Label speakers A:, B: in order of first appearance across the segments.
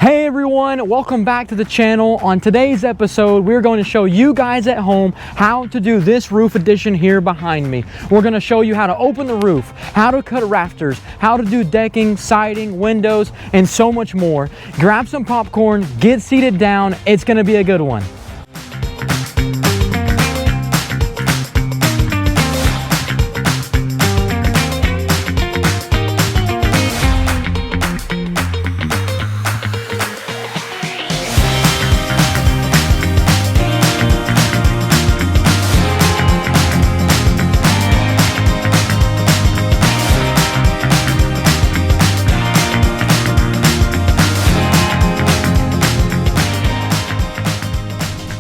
A: Hey everyone, welcome back to the channel. On today's episode, we're going to show you guys at home how to do this roof addition here behind me. We're going to show you how to open the roof, how to cut rafters, how to do decking, siding, windows, and so much more. Grab some popcorn, get seated down. It's going to be a good one.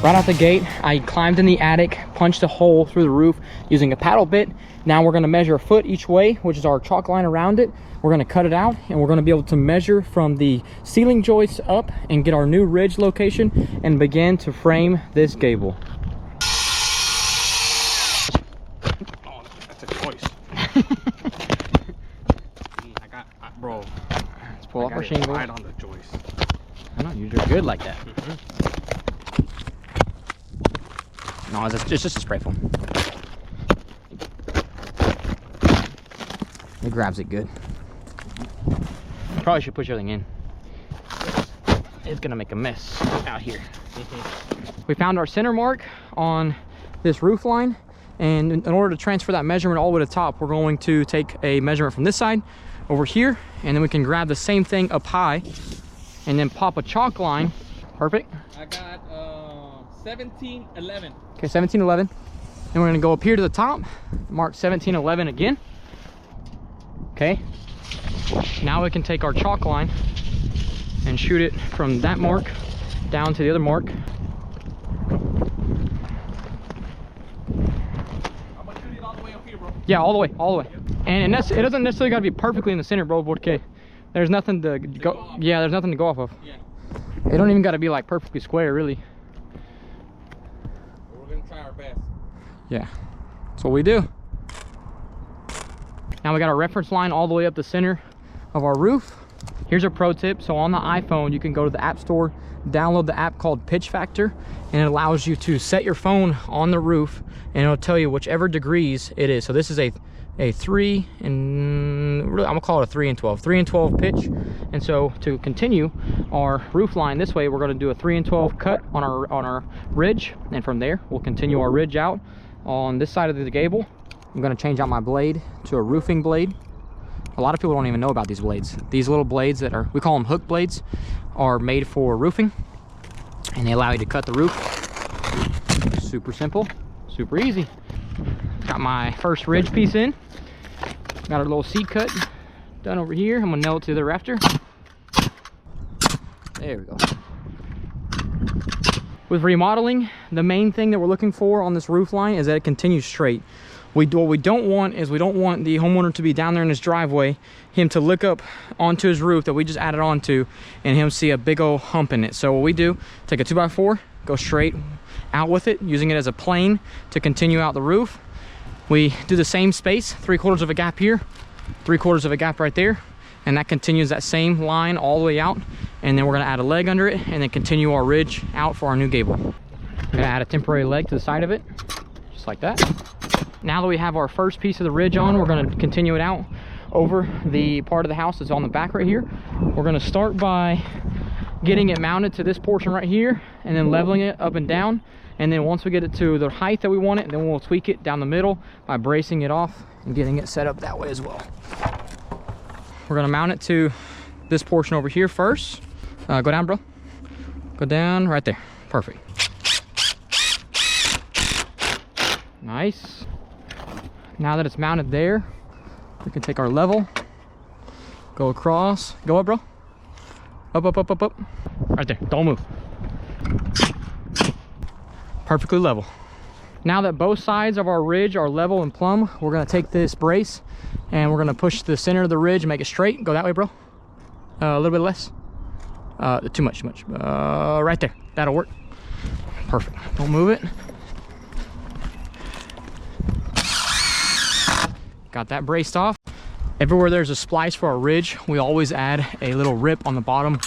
A: Right out the gate, I climbed in the attic, punched a hole through the roof using a paddle bit. Now we're going to measure a foot each way, which is our chalk line around it. We're going to cut it out, and we're going to be able to measure from the ceiling joists up and get our new ridge location and begin to frame this gable.
B: Oh, that's a choice. Bro.
A: Let's pull off our shingle.
B: Right on the joist.
A: I know, you're good like that. No, it's just a spray foam. It grabs it good. Probably should push everything in. It's gonna make a mess out here. We found our center mark on this roof line, and in order to transfer that measurement all the way to the top, we're going to take a measurement from this side over here, and then we can grab the same thing up high and then pop a chalk line. Perfect.
B: I got 1711.
A: Okay, 1711. And we're gonna go up here to the top, mark 1711 again. Okay. Now we can take our chalk line and shoot it from that mark down to the other mark.
B: I'm gonna shoot it all the way up here, bro.
A: Yeah, all the way, all the way. And it doesn't necessarily gotta be perfectly in the center, bro. Okay. There's nothing to go. Yeah, there's nothing to go off of.
B: Yeah.
A: It don't even gotta be like perfectly square, really.
B: We're gonna try our best.
A: Yeah, that's what we do. Now we got our reference line all the way up the center of our roof. Here's a pro tip. So on the iPhone, you can go to the App Store, download the app called Pitch Factor, and it allows you to set your phone on the roof, and it'll tell you whichever degrees it is. So this is a 3 and really, I'm gonna call it a 3 and 12 pitch. And so to continue our roof line this way, we're going to do a 3 and 12 cut on our ridge, and from there we'll continue our ridge out on this side of the gable. I'm going to change out my blade to a roofing blade. A lot of people don't even know about these blades. These little blades that are, we call them hook blades, are made for roofing, and they allow you to cut the roof. Super simple, super easy. Got my first ridge piece in. Got our little seat cut done over here. I'm gonna nail it to the rafter. There we go. With remodeling, the main thing that we're looking for on this roof line is that it continues straight. What we don't want is, we don't want the homeowner to be down there in his driveway, him to look up onto his roof that we just added onto, and him see a big old hump in it. So what we do, take a 2x4, go straight out with it, using it as a plane to continue out the roof. We do the same space, 3/4 of a gap here, 3/4 of a gap right there, and that continues that same line all the way out. And then we're gonna add a leg under it and then continue our ridge out for our new gable. Gonna add a temporary leg to the side of it, just like that. Now that we have our first piece of the ridge on, we're gonna continue it out over the part of the house that's on the back right here. We're gonna start by getting it mounted to this portion right here, and then leveling it up and down. And then once we get it to the height that we want it, then we'll tweak it down the middle by bracing it off and getting it set up that way as well. We're gonna mount it to this portion over here first. Go down, bro. Go down right there. Perfect. Nice. Now that it's mounted there, we can take our level, go across, go up, bro. Up, up, up, up, up. Right there, don't move. Perfectly level. Now that both sides of our ridge are level and plumb, we're gonna take this brace and we're gonna push the center of the ridge and make it straight. Go that way, bro. A little bit less. Too much. Right there, that'll work. Perfect, don't move it. Got that braced off. Everywhere there's a splice for our ridge, we always add a little rip on the bottom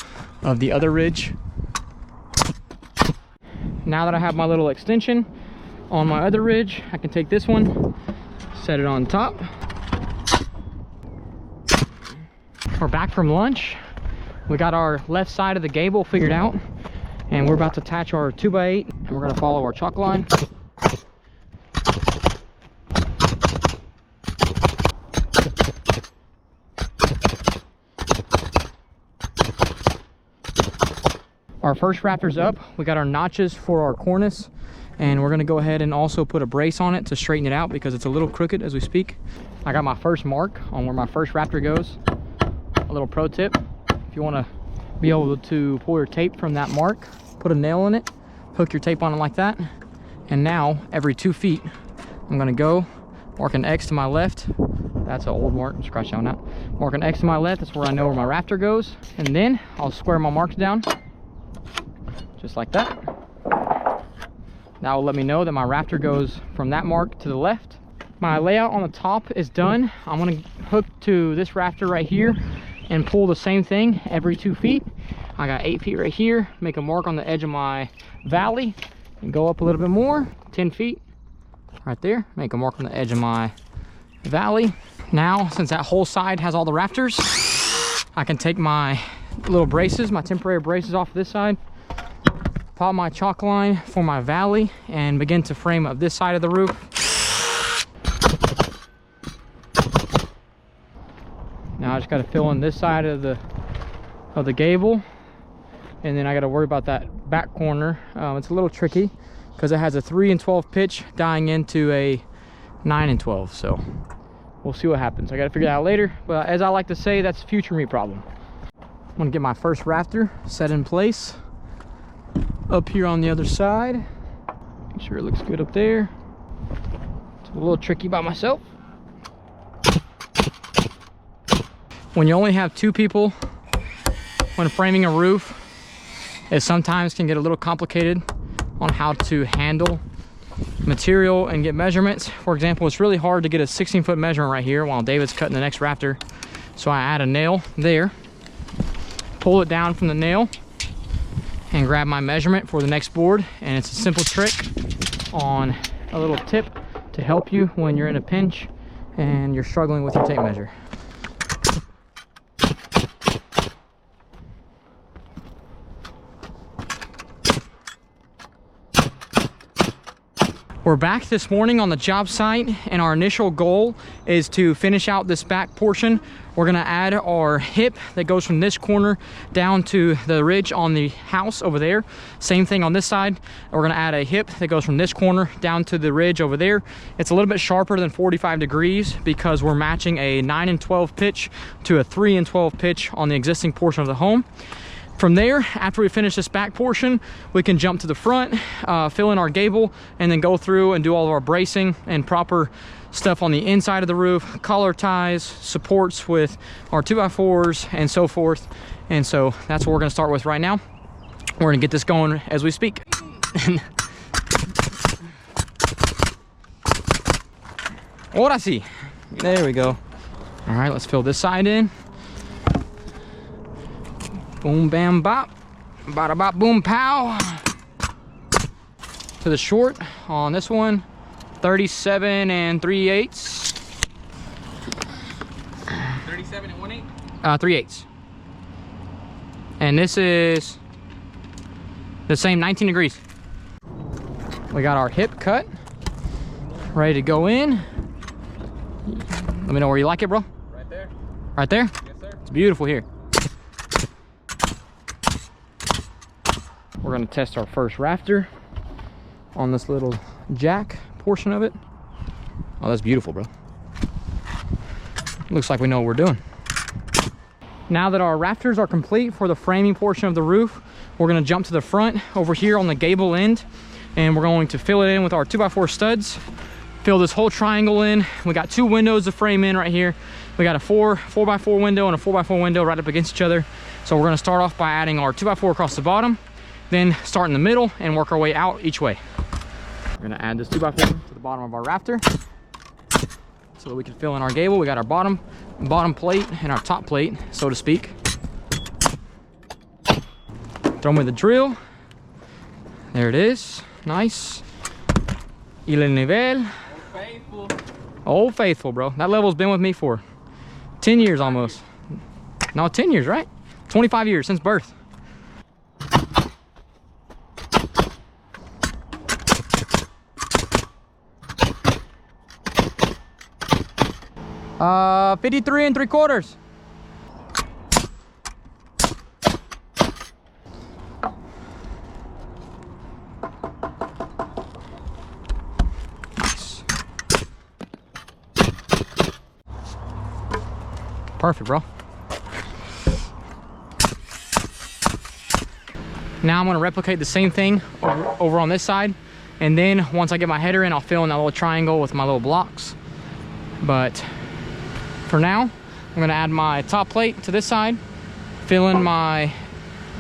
A: of the other ridge. Now that I have my little extension on my other ridge, I can take this one, set it on top. We're back from lunch. We got our left side of the gable figured out, and we're about to attach our 2x8, and we're gonna follow our chalk line. Our first rafter's up. We got our notches for our cornice, and we're gonna go ahead and also put a brace on it to straighten it out because it's a little crooked as we speak. I got my first mark on where my first rafter goes. A little pro tip, if you wanna be able to pull your tape from that mark, put a nail in it, hook your tape on it like that, and now every 2 feet, I'm gonna go mark an X to my left. That's an old mark, scratch that one out. Mark an X to my left, that's where I know where my rafter goes, and then I'll square my marks down. Just like that. That will let me know that my rafter goes from that mark to the left. My layout on the top is done. I'm gonna hook to this rafter right here and pull the same thing every 2 feet. I got 8 feet right here. Make a mark on the edge of my valley and go up a little bit more, 10 feet right there. Make a mark on the edge of my valley. Now, since that whole side has all the rafters, I can take my little braces, my temporary braces off this side, pop my chalk line for my valley, and begin to frame up this side of the roof. Now I just got to fill in this side of the gable, and then I got to worry about that back corner. It's a little tricky because it has a 3/12 pitch dying into a 9/12, so we'll see what happens. I got to figure that out later, but as I like to say, that's a future me problem. I'm gonna get my first rafter set in place up here on the other side. Make sure it looks good up there. It's a little tricky by myself. When you only have 2 people when framing a roof, it sometimes can get a little complicated on how to handle material and get measurements. For example, it's really hard to get a 16-foot measurement right here while David's cutting the next rafter. So I add a nail there, pull it down from the nail, and grab my measurement for the next board. And it's a simple trick on a little tip to help you when you're in a pinch and you're struggling with your tape measure. We're back this morning on the job site, and our initial goal is to finish out this back portion. We're gonna add our hip that goes from this corner down to the ridge on the house over there. Same thing on this side. We're gonna add a hip that goes from this corner down to the ridge over there. It's a little bit sharper than 45 degrees because we're matching a 9/12 pitch to a 3/12 pitch on the existing portion of the home. From there, after we finish this back portion, we can jump to the front, fill in our gable, and then go through and do all of our bracing and proper stuff on the inside of the roof, collar ties, supports with our 2x4s, and so forth. And so that's what we're gonna start with right now. We're gonna get this going as we speak. Ahora sí. There we go. All right, let's fill this side in. Boom, bam, bop. Bada bop, boom, pow. To the short on this one, 37 3/8.
B: 37 and 1/8?
A: 3/8. And this is the same 19 degrees. We got our hip cut, ready to go in. Let me know where you like it, bro.
B: Right there.
A: Right there?
B: Yes, sir.
A: It's beautiful here. We're gonna test our first rafter on this little jack portion of it. Oh, that's beautiful, bro. Looks like we know what we're doing. Now that our rafters are complete for the framing portion of the roof, we're gonna jump to the front over here on the gable end, and we're going to fill it in with our 2x4 studs. Fill this whole triangle in. We got 2 windows to frame in right here. We got a 4x4 window and a 4x4 window right up against each other. So we're gonna start off by adding our 2x4 across the bottom, then start in the middle and work our way out each way. We're gonna add this 2x4 to the bottom of our rafter so that we can fill in our gable. We got our bottom plate and our top plate, so to speak. Throw me the drill. There it is. Nice. Y el nivel.
B: Faithful.
A: Old Faithful, bro. That level's been with me for 10 years almost. No, 10 years, right? 25 years since birth. 53 3/4. Nice. Perfect, bro. Now I'm going to replicate the same thing over on this side, and then once I get my header in, I'll fill in that little triangle with my little blocks. But for now, I'm going to add my top plate to this side, fill in my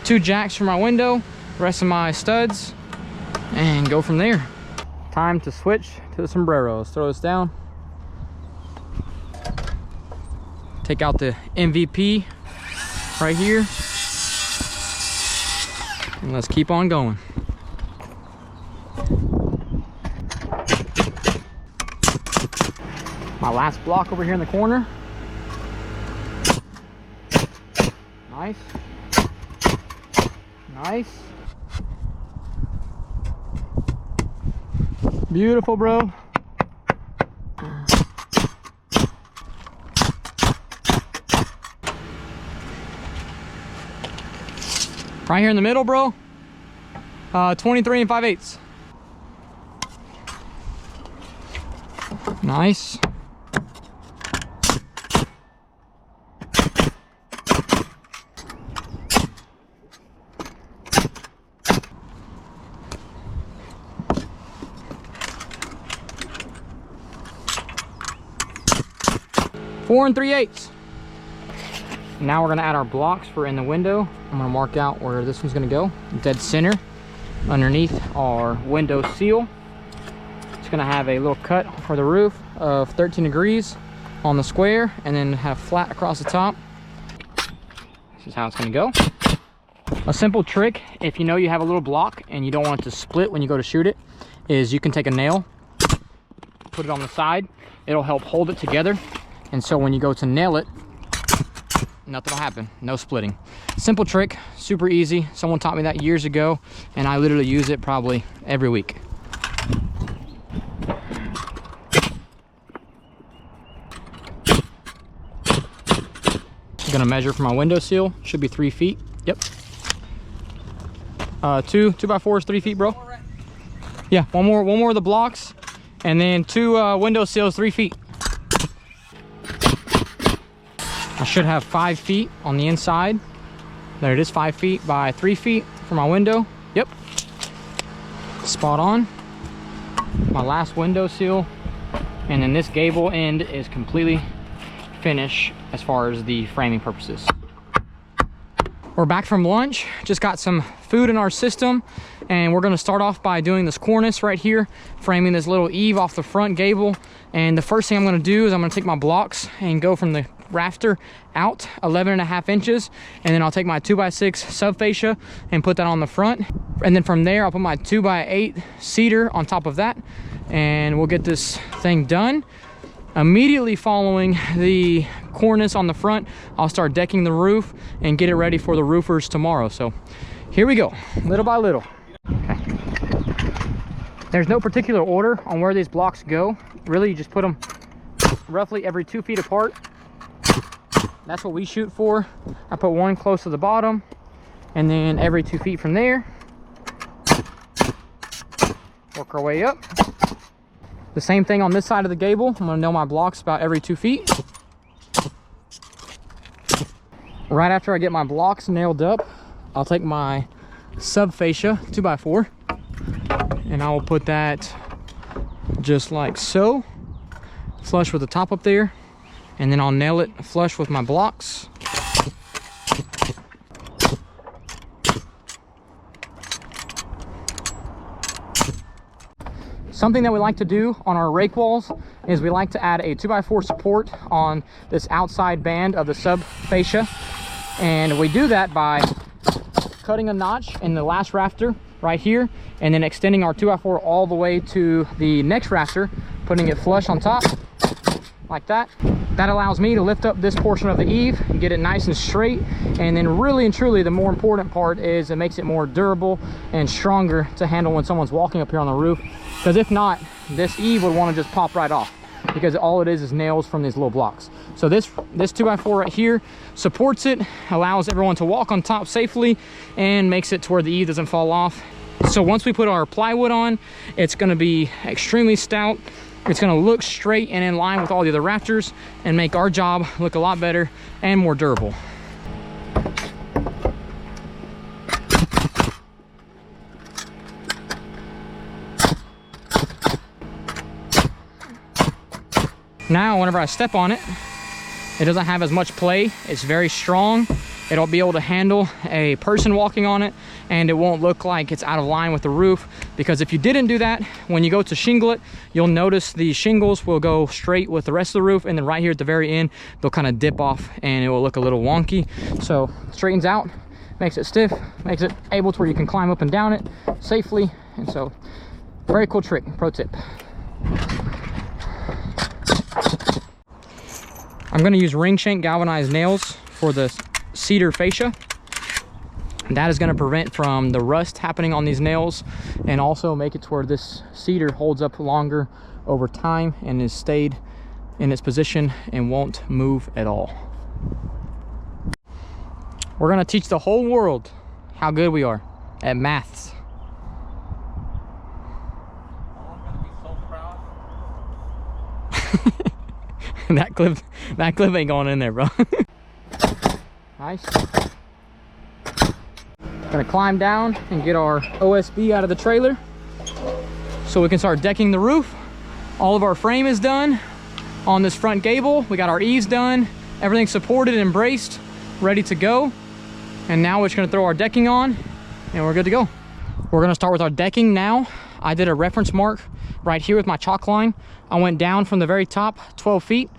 A: 2 jacks for my window, the rest of my studs, and go from there. Time to switch to the sombreros. Throw this down. Take out the MVP right here. And let's keep on going. My last block over here in the corner. Nice. Nice. Beautiful, bro. Right here in the middle, bro. 23 5/8. Nice. Four 3/8. Now we're gonna add our blocks for in the window. I'm gonna mark out where this one's gonna go, dead center, underneath our window seal. It's gonna have a little cut for the roof of 13 degrees on the square, and then have flat across the top. This is how it's gonna go. A simple trick, if you know you have a little block and you don't want it to split when you go to shoot it, is you can take a nail, put it on the side. It'll help hold it together, and so when you go to nail it, nothing will happen, no splitting. Simple trick, super easy. Someone taught me that years ago, and I literally use it probably every week. I'm gonna measure for my window seal. Should be 3 feet. Yep. 2x4 is 3 feet, bro. Yeah, one more of the blocks, and then 2 window seals, 3 feet. I should have 5 feet on the inside. There it is, 5 feet by 3 feet for my window. Yep. Spot on. My last window seal. And then this gable end is completely finished as far as the framing purposes. We're back from lunch. Just got some food in our system. And we're gonna start off by doing this cornice right here, framing this little eave off the front gable. And the first thing I'm gonna do is I'm gonna take my blocks and go from the rafter out 11.5 inches, and then I'll take my 2x6 sub fascia and put that on the front, and then from there I'll put my 2x8 cedar on top of that, and we'll get this thing done. Immediately following the cornice on the front, I'll start decking the roof and get it ready for the roofers tomorrow. So here we go, little by little. Okay. There's no particular order on where these blocks go. Really, you just put them roughly every 2 feet apart. That's what we shoot for. I put one close to the bottom, and then every 2 feet from there. Work our way up. The same thing on this side of the gable. I'm gonna nail my blocks about every 2 feet. Right after I get my blocks nailed up, I'll take my sub fascia 2x4, and I will put that just like so, flush with the top up there. And then I'll nail it flush with my blocks. Something that we like to do on our rake walls is we like to add a 2x4 support on this outside band of the sub fascia. And we do that by cutting a notch in the last rafter right here, and then extending our 2x4 all the way to the next rafter, putting it flush on top like that. That allows me to lift up this portion of the eave and get it nice and straight. And then really and truly, the more important part is it makes it more durable and stronger to handle when someone's walking up here on the roof. Because if not, this eave would want to just pop right off, because all it is nails from these little blocks. So this 2x4 right here supports it, allows everyone to walk on top safely, and makes it to where the eave doesn't fall off. So once we put our plywood on, it's going to be extremely stout. It's going to look straight and in line with all the other rafters and make our job look a lot better and more durable. Now, whenever I step on it, it doesn't have as much play. It's very strong. It'll be able to handle a person walking on it, and it won't look like it's out of line with the roof. Because if you didn't do that, when you go to shingle it, you'll notice the shingles will go straight with the rest of the roof, and then right here at the very end, they'll kind of dip off and it will look a little wonky. So straightens out, makes it stiff, makes it able to where you can climb up and down it safely. And so, very cool trick, pro tip. I'm going to use ring shank galvanized nails for the cedar fascia. That is going to prevent from the rust happening on these nails, and also make it to where this cedar holds up longer over time and is stayed in its position and won't move at all. We're going to teach the whole world how good we are at maths.
B: I'm gonna be so proud.
A: that clip ain't going in there, bro. Nice. Gonna climb down and get our OSB out of the trailer so we can start decking the roof. All of our frame is done on this front gable. We got our eaves done, everything's supported and braced, ready to go. And now we're just gonna throw our decking on and we're good to go. We're gonna start with our decking now. I did a reference mark right here with my chalk line. I went down from the very top 12 feet,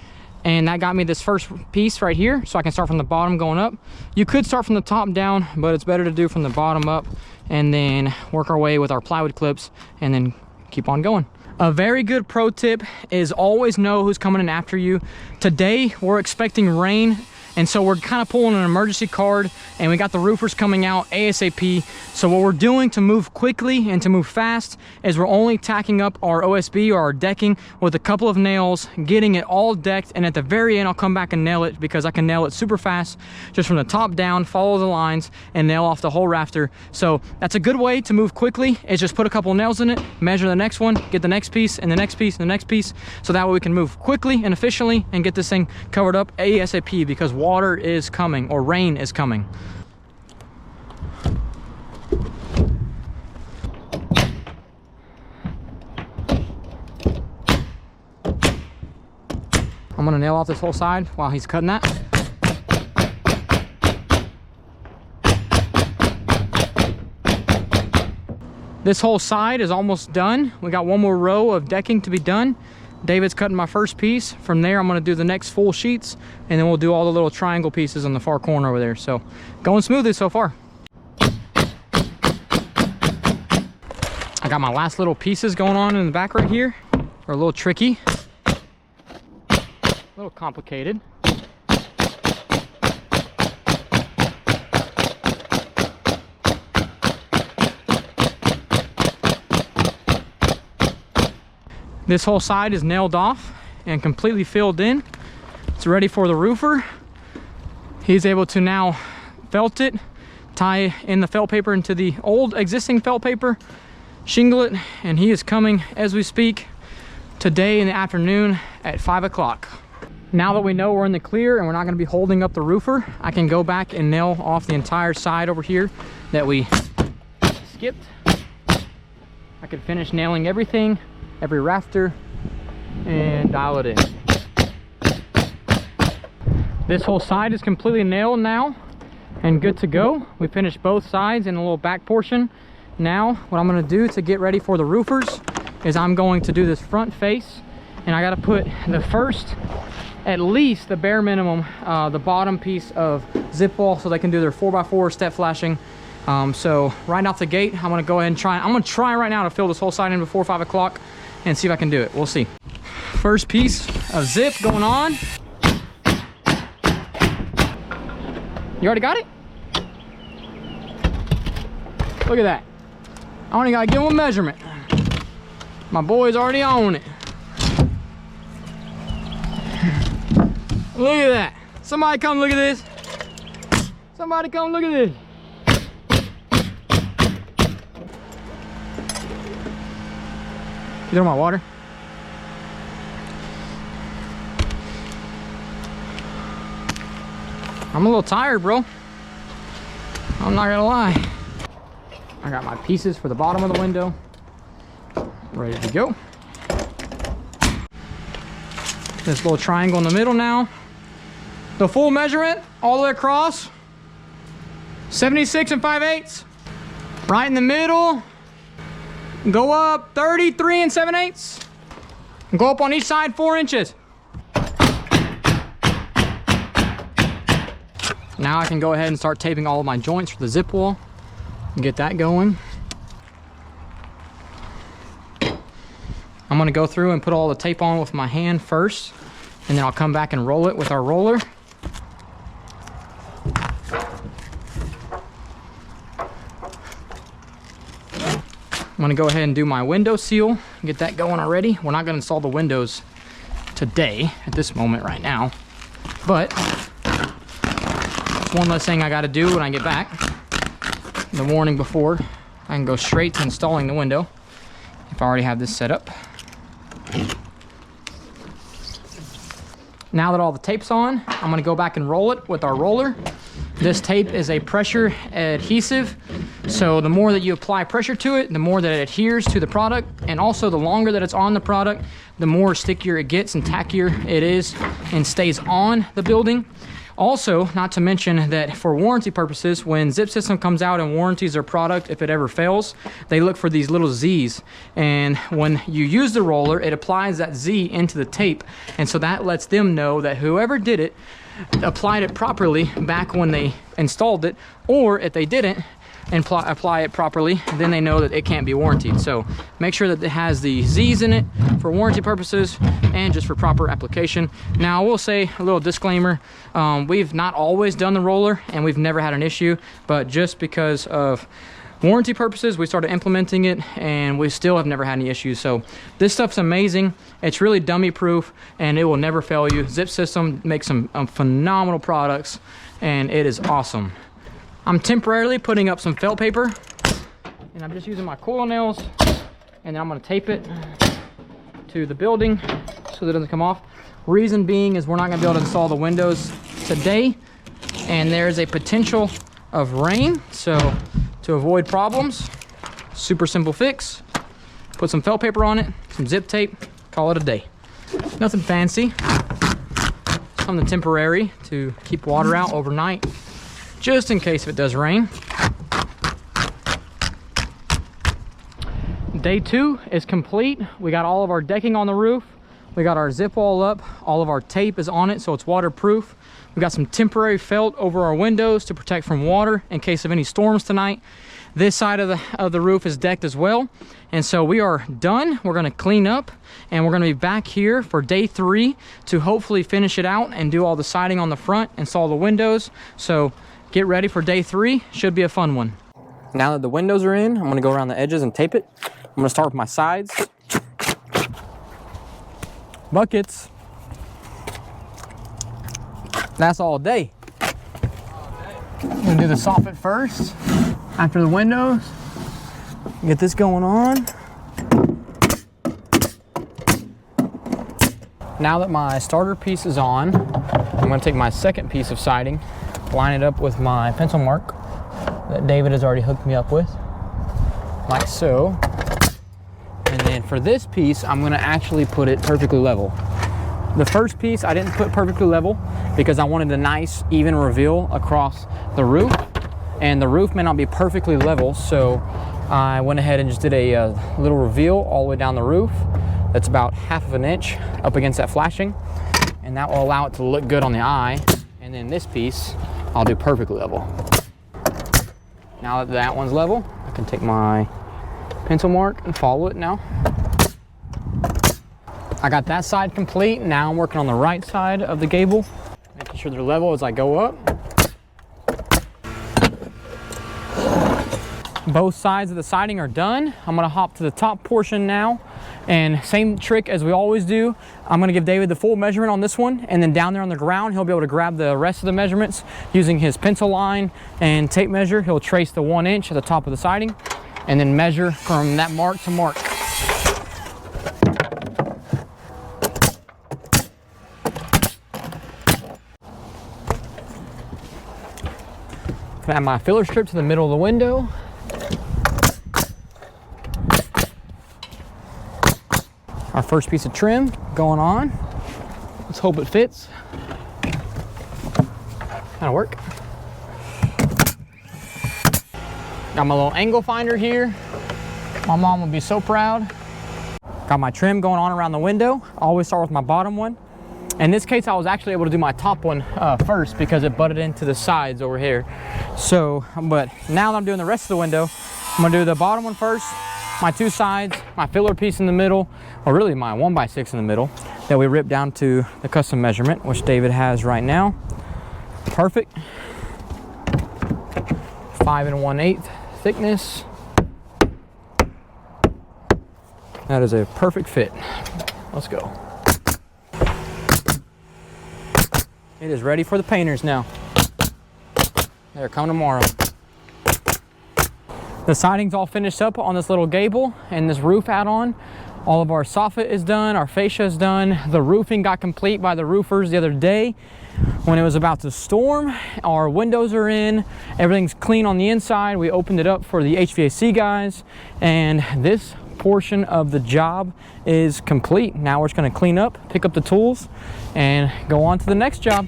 A: and that got me this first piece right here, so I can start from the bottom going up. You could start from the top down, but it's better to do from the bottom up and then work our way with our plywood clips and then keep on going. A very good pro tip is always know who's coming in after you. Today we're expecting rain, and so we're kind of pulling an emergency card, and we got the roofers coming out ASAP. So what we're doing to move quickly and to move fast is we're only tacking up our OSB or our decking with a couple of nails, getting it all decked, and at the very end I'll come back and nail it, because I can nail it super fast just from the top down, follow the lines, and nail off the whole rafter. So that's a good way to move quickly, is just put a couple of nails in it, measure the next one, get the next piece and the next piece and the next piece, so that way we can move quickly and efficiently and get this thing covered up ASAP, because water is coming, or rain is coming. I'm gonna nail off this whole side while he's cutting that. This whole side is almost done. We got one more row of decking to be done. David's cutting my first piece. From there, I'm gonna do the next full sheets, and then we'll do all the little triangle pieces on the far corner over there. So, going smoothly so far. I got my last little pieces going on in the back right here. They're a little tricky, a little complicated. This whole side is nailed off and completely filled in. It's ready for the roofer. He's able to now felt it, tie in the felt paper into the old existing felt paper, shingle it, and he is coming as we speak today in the afternoon at 5 o'clock. Now that we know we're in the clear and we're not going to be holding up the roofer, I can go back and nail off the entire side over here that we skipped. I can finish nailing everything, every rafter, and dial it in. This whole side is completely nailed now and good to go. We finished both sides and a little back portion. Now what I'm going to do to get ready for the roofers is I'm going to do this front face, and I got to put the first, at least the bare minimum, the bottom piece of zip wall, so they can do their 4x4 step flashing So right off the gate, I'm gonna go ahead and try. I'm gonna try right now to fill this whole siding before 5 o'clock and see if I can do it. We'll see. First piece of zip going on. You already got it? Look at that. I only gotta give him a measurement. My boy's already on it. Look at that. Somebody come look at this. Somebody come look at this. You throw my water? I'm a little tired, bro. I'm not gonna lie. I got my pieces for the bottom of the window ready to go. This little triangle in the middle now. The full measurement all the way across, 76 5/8. Right in the middle, go up 33 7/8. Go up on each side 4 inches. Now I can go ahead and start taping all of my joints for the zip wall and get that going. I'm gonna go through and put all the tape on with my hand first, and then I'll come back and roll it with our roller. I'm gonna go ahead and do my window seal, get that going already. We're not gonna install the windows today at this moment right now, but it's one less thing I gotta do when I get back. The morning before, I can go straight to installing the window if I already have this set up. Now that all the tape's on, I'm gonna go back and roll it with our roller. This tape is a pressure adhesive, so the more that you apply pressure to it, the more that it adheres to the product, and also the longer that it's on the product, the more stickier it gets and tackier it is and stays on the building. Also, not to mention that for warranty purposes, when Zip System comes out and warranties their product, if it ever fails, they look for these little Z's. And when you use the roller, it applies that Z into the tape. And so that lets them know that whoever did it applied it properly back when they installed it, or if they didn't and apply it properly, then they know that it can't be warranted. So make sure that it has the Z's in it for warranty purposes and just for proper application. Now I will say a little disclaimer, we've not always done the roller and we've never had an issue, but just because of warranty purposes, we started implementing it and we still have never had any issues. So this stuff's amazing. It's really dummy proof and it will never fail you. Zip System makes some phenomenal products and it is awesome. I'm temporarily putting up some felt paper and I'm just using my coil nails, and then I'm gonna tape it to the building so that it doesn't come off. Reason being is we're not gonna be able to install the windows today and there's a potential of rain. So to avoid problems, super simple fix, put some felt paper on it, some zip tape, call it a day. Nothing fancy, something temporary to keep water out overnight, just in case if it does rain. Day 2 is complete. We got all of our decking on the roof. We got our zip wall up. All of our tape is on it, so it's waterproof. We got some temporary felt over our windows to protect from water in case of any storms tonight. This side of the roof is decked as well. And so we are done. We're gonna clean up and we're gonna be back here for day 3 to hopefully finish it out and do all the siding on the front, install the windows. So get ready for day 3. Should be a fun one. Now that the windows are in, I'm gonna go around the edges and tape it. I'm gonna start with my sides. Buckets. That's all day. I'm gonna do the soffit first, after the windows. Get this going on. Now that my starter piece is on, I'm gonna take my second piece of siding, line it up with my pencil mark that David has already hooked me up with, like so. And then for this piece, I'm gonna actually put it perfectly level. The first piece I didn't put perfectly level because I wanted a nice even reveal across the roof, and the roof may not be perfectly level, so I went ahead and just did a little reveal all the way down the roof that's about 1/2 inch up against that flashing, and that will allow it to look good on the eye. And then this piece I'll do perfectly level. Now that that one's level, I can take my pencil mark and follow it now. I got that side complete. Now I'm working on the right side of the gable, making sure they're level as I go up. Both sides of the siding are done. I'm gonna hop to the top portion now, and same trick as we always do. I'm gonna give David the full measurement on this one, and then down there on the ground, he'll be able to grab the rest of the measurements using his pencil line and tape measure. He'll trace the 1 inch at the top of the siding, and then measure from that mark to mark. Add my filler strip to the middle of the window. Our first piece of trim going on. Let's hope it fits. That'll work. Got my little angle finder here. My mom will be so proud. Got my trim going on around the window. I always start with my bottom one. In this case, I was actually able to do my top one first because it butted into the sides over here. So, but now that I'm doing the rest of the window, I'm gonna do the bottom one first, my 2 sides, my filler piece in the middle, or really my 1x6 in the middle that we ripped down to the custom measurement, which David has right now. Perfect. 5 1/8 thickness. That is a perfect fit. Let's go. It is ready for the painters now. They're coming tomorrow. The siding's all finished up on this little gable and this roof add-on. All of our soffit is done, our fascia is done. The roofing got complete by the roofers the other day when it was about to storm. Our windows are in, everything's clean on the inside. We opened it up for the HVAC guys, and this portion of the job is complete. Now we're just gonna clean up, pick up the tools, and go on to the next job.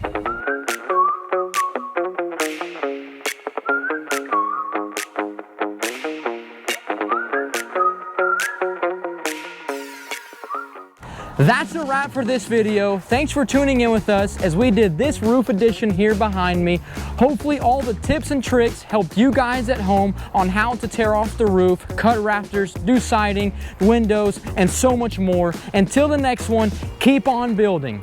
A: That's a wrap for this video. Thanks for tuning in with us as we did this roof addition here behind me. Hopefully all the tips and tricks helped you guys at home on how to tear off the roof, cut rafters, do siding, windows, and so much more. Until the next one, keep on building.